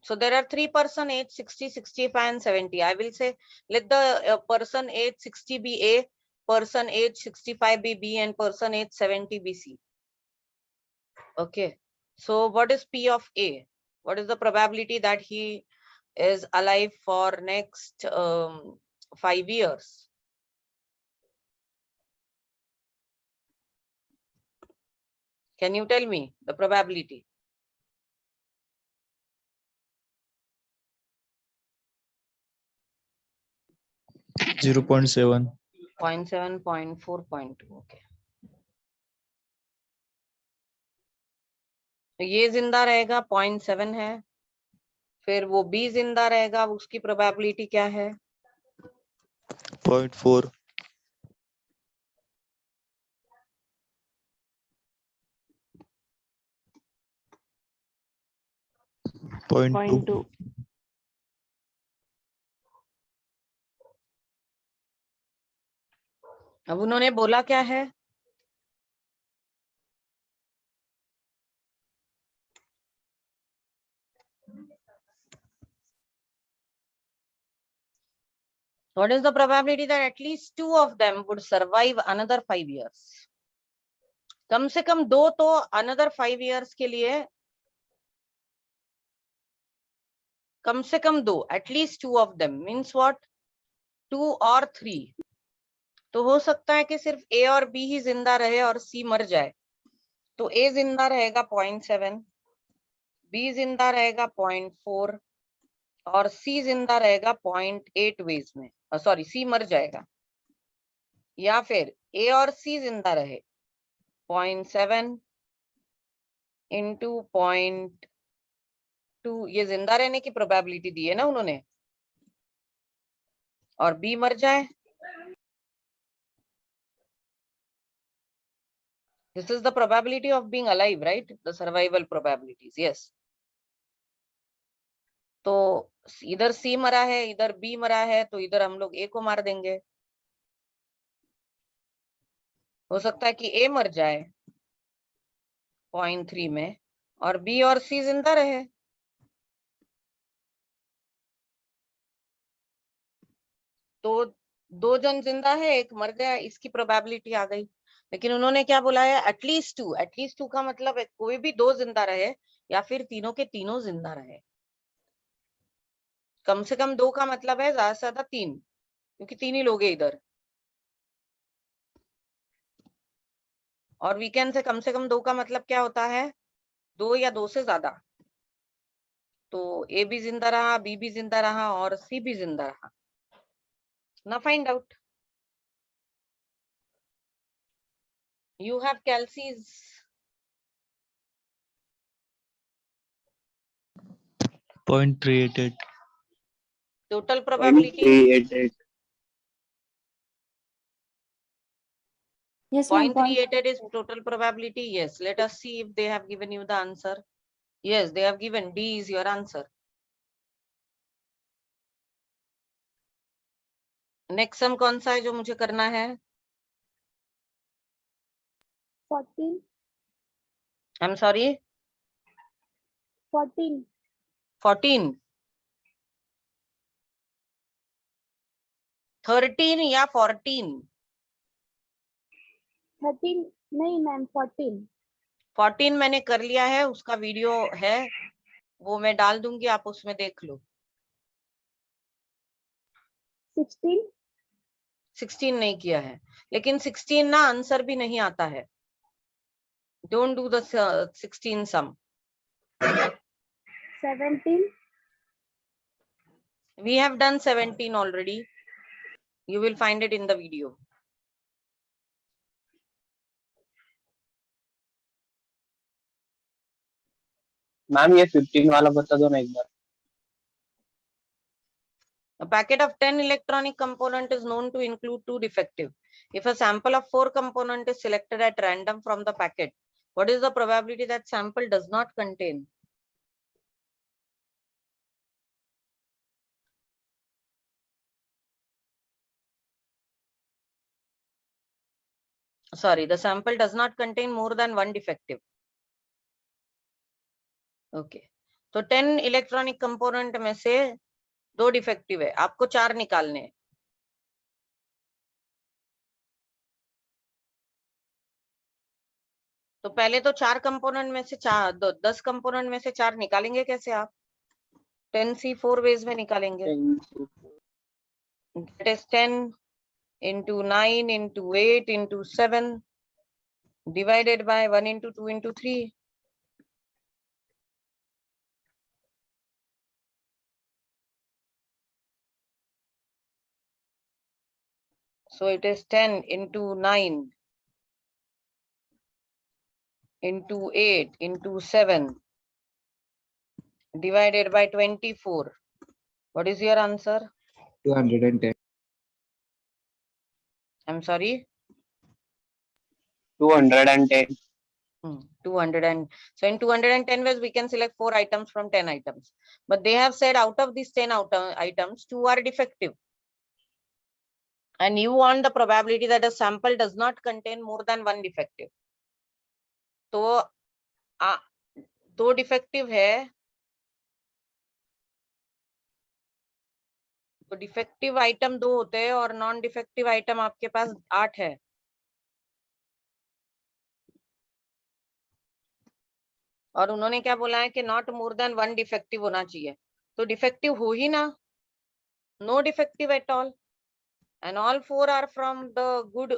So there are 3 person age 60, 65 and 70. I will say let the person age 60 be A, person age 65 be B and person age 70 be C. Okay. So what is P of A? What is the probability that he is alive for next 5 years? Can you tell me the probability? 0.7. 0.7, 0.4, 0.2. Okay. तो ये जिंदा रहेगा 0.7 है, फिर वो B जिंदा रहेगा, उसकी प्रोबेबिलिटी क्या है? 0.4. 0.2. अब उन्होंने बोला क्या है? What is the probability that at least 2 of them would survive another 5 years? कम से कम 2 तो another 5 years के लिए, कम से कम 2, at least 2 of them means what? 2 और 3. तो हो सकता है कि सिर्फ A और B ही जिंदा रहे और C मर जाए. तो A जिंदा रहेगा 0.7, B जिंदा रहेगा 0.4 और C जिंदा रहेगा 0.8 वेज में. सॉरी, C मर जाएगा. या फिर A और C जिंदा रहे 0.7 इंटू 0.2, ये जिंदा रहने की प्रोबेबिलिटी दी है ना उन्होंने, और B मर जाए. This is the probability of being alive, right? The survival probabilities, yes. तो इधर C मरा है, इधर B मरा है, तो इधर हम लोग A को मार देंगे. हो सकता है कि A मर जाए 0.3 में और B और C जिंदा रहे. तो 2 जन जिंदा है, एक मर गया, इसकी प्रोबेबिलिटी आ गई. लेकिन उन्होंने क्या बोला है? एटलीस्ट 2. एटलीस्ट 2 का मतलब है कोई भी 2 जिंदा रहे या फिर तीनों के तीनों जिंदा रहे. कम से कम 2 का मतलब है ज्यादा से ज्यादा 3, क्योंकि 3 ही लोग हैं इधर. और वीकेंड से कम 2 का मतलब क्या होता है? 2 या 2 से ज्यादा. तो ए भी जिंदा रहा, बी भी जिंदा रहा और सी भी जिंदा रहा. ना find out. You have Kelsey's 0.388. total probability. 0.388. Yes, ma'am. 0.388 is total probability. Yes. Let us see if they have given you the answer. Yes, they have given. D is your answer. Next sum कौन सा है जो मुझे करना है? 14. I'm sorry. 14. 14. 13 या 14? 13 नहीं ma'am, 14. 14 मैंने कर लिया है, उसका वीडियो है, वो मैं डाल दूंगी, आप उसमें देख लो. 16. 16 नहीं किया है, लेकिन 16 ना आंसर भी नहीं आता है. Don't do the 16 sum. 17. We have done 17 already. You will find it in the video. Ma'am ये 15 वाला बता दो ना एक बार. A packet of 10 electronic component is known to include 2 defective. If a sample of 4 component is selected at random from the packet, what is the probability that sample does not contain? Sorry, the sample does not contain more than 1 defective. Okay. तो 10 electronic component में से 2 defective है, आपको 4 निकालने हैं। तो पहले तो 4 कंपोनेंट में से 10 कंपोनेंट में से 4 निकालेंगे कैसे आप? 10C4 वेज में निकालेंगे। 10C4. That is 10 into 9 into 8 into 7 divided by 1 into 2 into 3. So it is 10 into 9 into 8 into 7 divided by 24. What is your answer? 210. I'm sorry. 210. 200 and so in 210 ways we can select 4 items from 10 items, but they have said out of these 10 items 2 are defective, and you want the probability that a sample does not contain more than 1 defective. तो 2 defective है, तो defective item 2 होते हैं और non defective item आपके पास 8 है। और उन्होंने क्या बोला है कि नॉट मोर देन 1 डिफेक्टिव होना चाहिए, तो डिफेक्टिव हो ही ना, no defective at all, and all 4 are from the good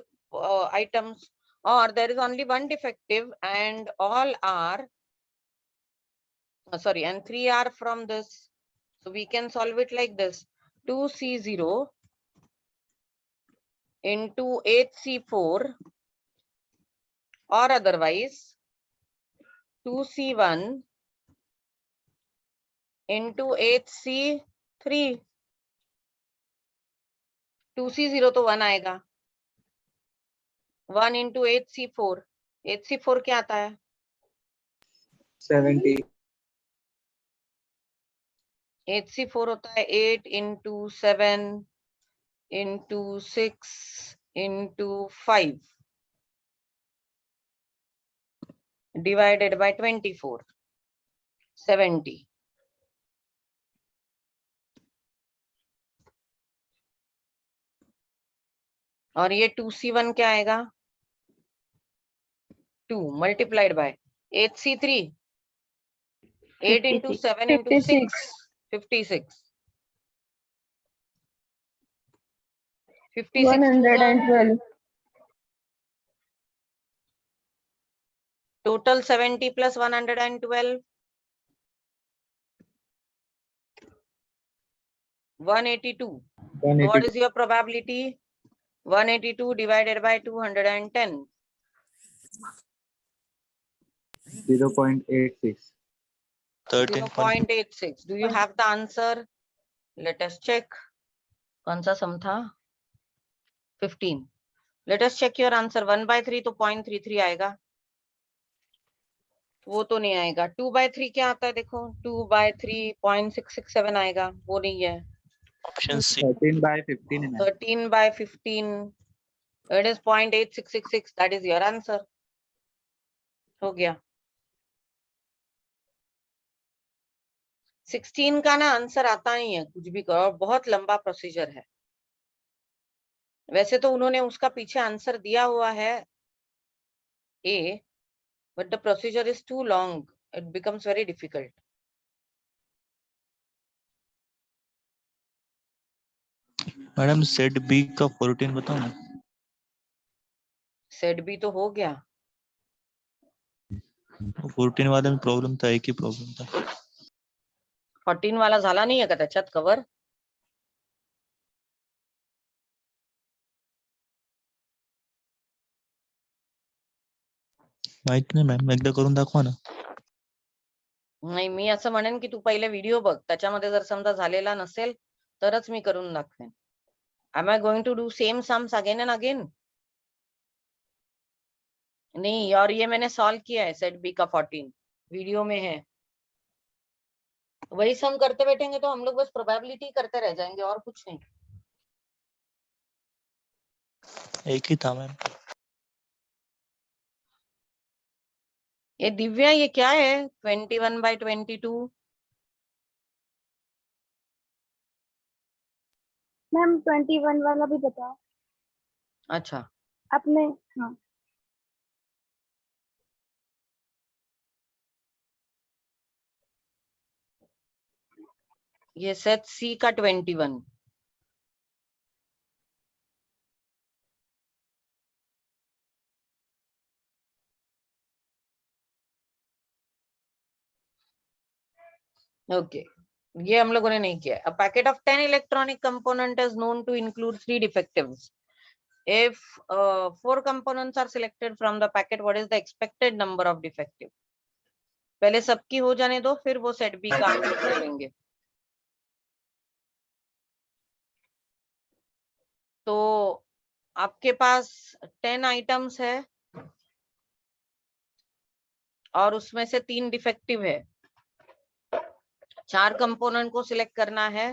items, or there is only 1 defective and all are sorry, and 3 are from this. So we can solve it like this: 2C0 into 8C4, or otherwise 2C1 into 8C3. 2C0 तो 1 आएगा, 1 into 8C4, 8C4 क्या आता है? 70. 8C4 होता है 8 into 7 into 6 into 5 divided by 24, 70. और ये 2C1 क्या आएगा? 2 multiplied by 8C3, 8 into 7 into 6, 56. 56 112. total 70 plus 112, 182. So what 182. is your probability? 182 divided by 210. 0.86. 0.86. Do you have the answer? Let us check. कौन सा सम था? 15. Let us check your answer. 1/3 तो 0.33 आएगा, वो तो नहीं आएगा। 2/3 क्या आता है? देखो 2/3 0.667 आएगा, वो नहीं है। ऑप्शन सी 13/15 है। 13/15, it is 0.8666. that is your answer. हो गया। 16 का ना आंसर आता नहीं है, कुछ भी करो, बहुत लंबा प्रोसीजर है। वैसे तो उन्होंने उसका पीछे आंसर दिया हुआ है A, but the procedure is too long. It becomes very difficult. Madam set B का 14 बताओ ना। सेट बी तो हो गया। 14 वाले में प्रॉब्लम था, एक ही प्रॉब्लम था। 14 वाला झाला नाही आहे का त्याच्यात कव्हर? माहित नाही मॅम, एकदा करून दाखवा ना। नाही, मी असं म्हणेन की तू पहिले व्हिडिओ बघ, त्याच्यामध्ये जर समजा झालेला नसेल तरच मी करून दाखवेन. Am I going to do same sums again and again? नहीं, और ये मैंने सॉल्व किया है सेट बी का 14, वीडियो में है। वही सम करते बैठेंगे तो हम लोग बस प्रोबेबिलिटी करते रह जाएंगे और कुछ नहीं। एक ही था मैम। ये दिव्या, ये क्या है 21/22? मैम 21 वाला भी बताओ अच्छा, आपने। हाँ ये सेट सी का 21। ओके, ये हम लोगों ने नहीं किया। A packet of 10 electronic component is known to include 3 defectives. If 4 components are selected from the packet, what is the expected number of defective? पहले सबकी हो जाने दो, फिर वो सेट बी का आंसर करेंगे। तो आपके पास 10 आइटम्स है और उसमें से 3 डिफेक्टिव है। 4 कंपोनेंट को सिलेक्ट करना है,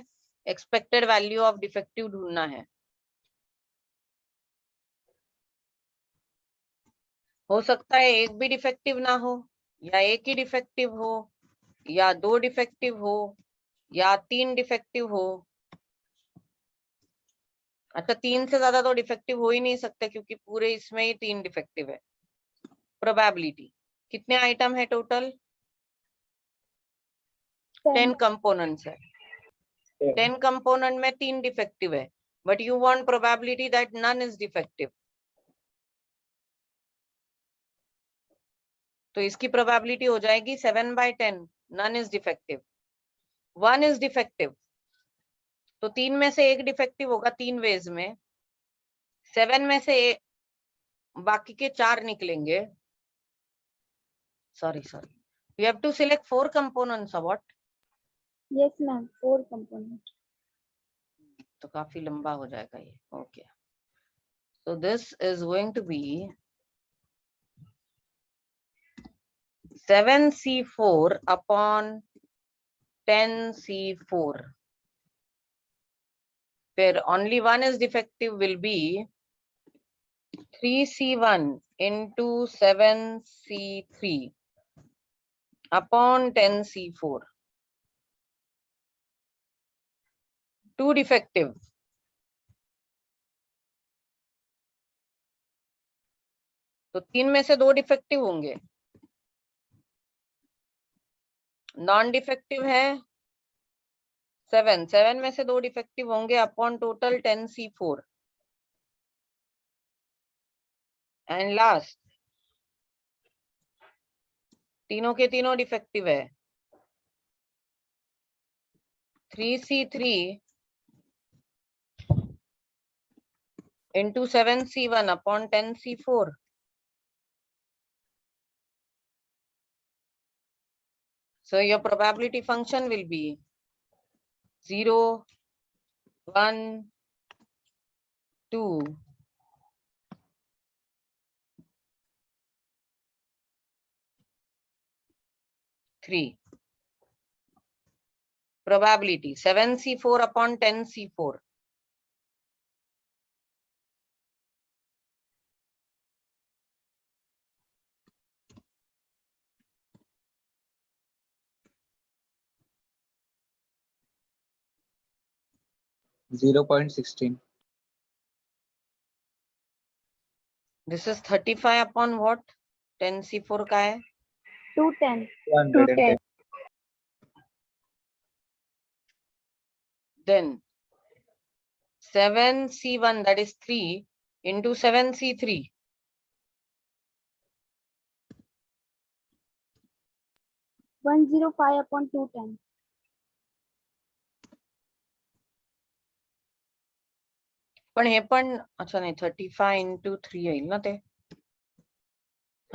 एक्सपेक्टेड वैल्यू ऑफ डिफेक्टिव ढूंढना है। हो सकता है एक भी डिफेक्टिव ना हो, या एक ही डिफेक्टिव हो, या 2 डिफेक्टिव हो, या 3 डिफेक्टिव हो। अच्छा, 3 से ज्यादा तो डिफेक्टिव हो ही नहीं सकते क्योंकि पूरे इसमें ही 3 डिफेक्टिव है। प्रोबेबिलिटी कितने आइटम है टोटल? 10 कंपोनेंट्स है। 10 कंपोनेंट में 3 डिफेक्टिव है, but you want probability that none is defective. तो इसकी प्रोबेबिलिटी हो जाएगी 7/10, none is defective. 1 is defective, तो 3 में से एक डिफेक्टिव होगा 3 वेज में। 7 में से बाकी के 4 निकलेंगे। Sorry, you have to select 4 components or what? Yes ma'am 4 component. तो काफी लंबा हो जाएगा ये। Okay, so this is going to be 7C4 upon 10C4. Where only one is defective will be 3C1 into 7C3 upon 10C4. 2 defective. तो 3 में से 2 defective होंगे। नॉन डिफेक्टिव है 7 में से 2 डिफेक्टिव होंगे upon total 10C4। And last तीनों के तीनों डिफेक्टिव है। 3C3 into 7C1 upon 10C4. So your probability function will be 0, 1, 2, 3. Probability 7C4 upon 10C4. .16. This is 35 upon what? 10C4 का है 210। 210. then 7C1, that is 3 into 7C3. 105 upon 210। पण हे पण अच्छा नाही 35 into 3 येईल ना ते।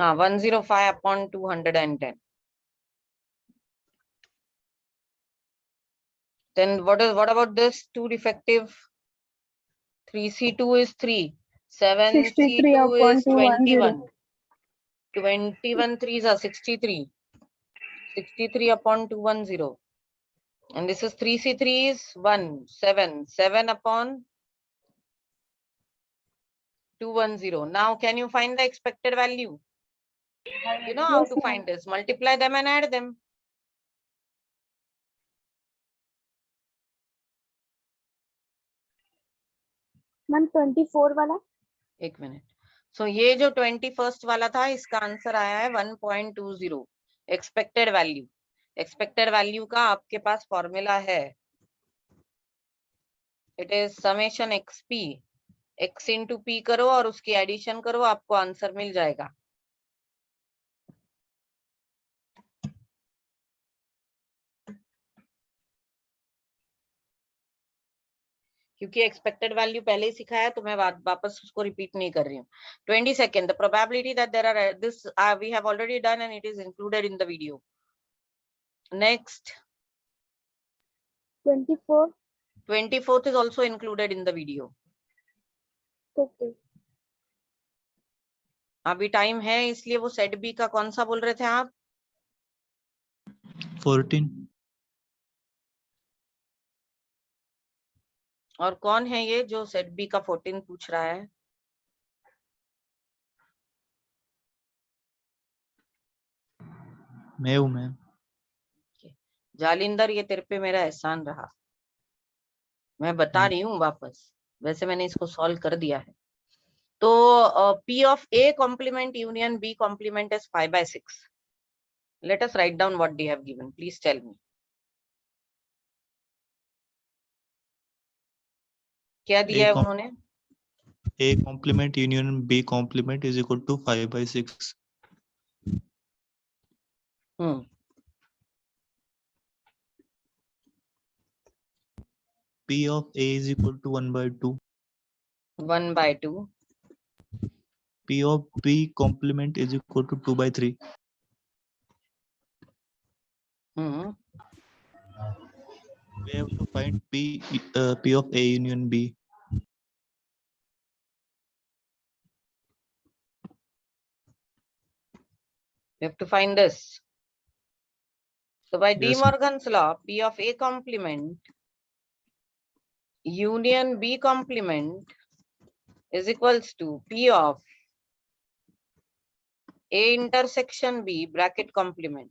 हाँ 105 upon 210. Then what about this 2 defective? 3C2 is 3. 63 7C2 upon is 21. 21 3s are 63. 63 upon 210. And this is 3C3 is 1. 7. 7 upon 210. Now can you find the expected value? You know how Yes, to ma'am. find this. Multiply them and add them. Ma'am 24 वाला. एक minute. सो ये जो 21st वाला था इसका answer आया है 1.20 expected value. Expected value का आपके पास फॉर्मूला है. It is summation XP, x into P करो और उसकी एडिशन करो, आपको आंसर मिल जाएगा. क्योंकि एक्सपेक्टेड वैल्यू पहले ही सिखाया तो मैं वापस उसको रिपीट नहीं कर रही हूँ. 20 second. The probability that there are this we have already done and it is included in the video. Next. 24. 24th is also included in the video. Okay. अभी टाइम है इसलिए वो सेट बी का कौन सा बोल रहे थे आप? 14. और कौन है ये जो सेट बी का 14 पूछ रहा है? मैं हूँ मैम. जालिंदर, ये तेरे पे मेरा एहसान रहा. मैं बता रही हूँ वापस. वैसे मैंने इसको सॉल्व कर दिया है. तो P of A complement union B complement is 5/6. Let us write down what they have given. Please tell me. क्या दिया है उन्होंने? A complement union B complement is equal to 5/6. P of A is equal to 1/2. 1/2. P of B complement is equal to 2/3. We have to find P of A union B. You have to find this. So by De Yes. Morgan's law, P of A complement union B complement is equals to P of A intersection B bracket complement.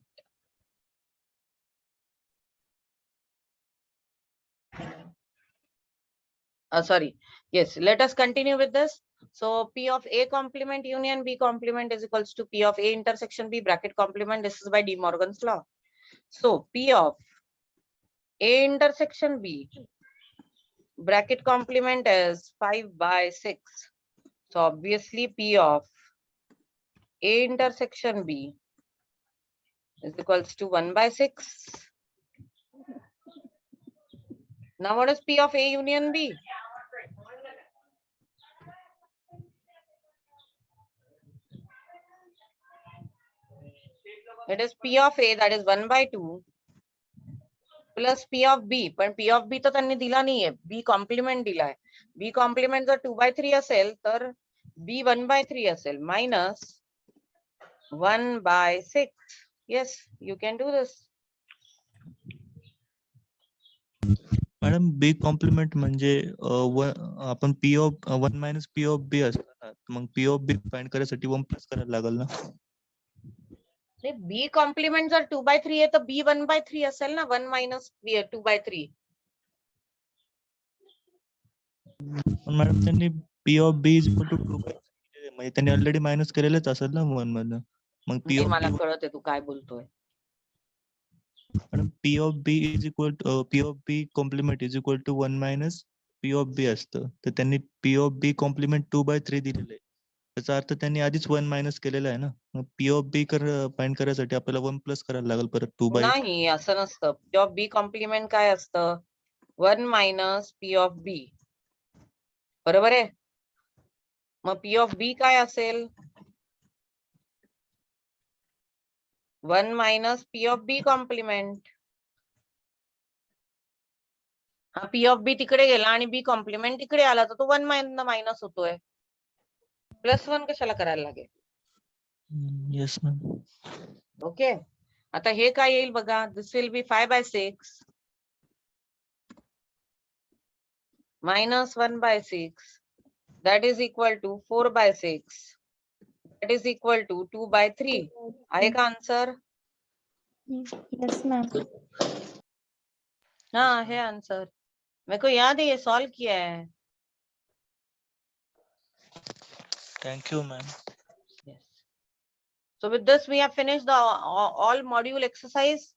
Sorry. Yes, let us continue with this. So P of A complement union B complement is equals to P of A intersection B bracket complement. This is by De Morgan's law. So P of A intersection B bracket complement is 5/6. So obviously P of A intersection B is equals to 1/6. Now what is P of A union B? It is P of A, that is 1/2 plus P of B. पण P of B तो त्यांनी दिला नाहीये. B complement दिला आहे. B complement जर 2/3 असेल तर B 1/3 असेल minus 1/6. Yes, you can do this. Madam B complement म्हणजे आपण P of 1 minus P of B असतं ना, मग P of B फाइंड करायसाठी 1 प्लस करायला लागेल ना. B complement जर 2/3 आहे तर B 1/3 असेल ना. 1 minus 2/3. पण मॅडम त्यांनी P of B is equal to 2/3 म्हणजे त्यांनी ऑलरेडी मायनस केलेलंच असेल ना 1 मधनं. मग P नाही, of मला B कळत आहे तू काय बोलतोय. Madam P of B is equal to P of B complement is equal to 1 minus P of B असतं. तर त्यांनी P of B complement 2/3 दिलेलं आहे. त्याचा अर्थ त्यांनी आधीच 1 मायनस केलेला आहे ना. मग P of B फाइंड करायसाठी आपल्याला 1 प्लस करायला लागेल परत 2/3. नाही, असं नसतं. P of B complement काय असतं? 1 minus P of B. बरोबर आहे? मग P of B काय असेल? 1 minus P of B complement. हा P of B तिकडे गेला आणि B complement तिकडे आला तर तो 1 मायनस होतोय. +1 कशाला करायला लागेल? Yes ma'am. ओके. आता हे काय येईल बघा. This will be 5/6 minus 1/6 that is equal to 4/6 that is equal to 2/3. आहे का आंसर? Yes, ma'am. हाँ है आंसर. मेरे को याद है ये सॉल्व किया है. Thank you, ma'am. Yes. So with this, we have finished the all module exercise.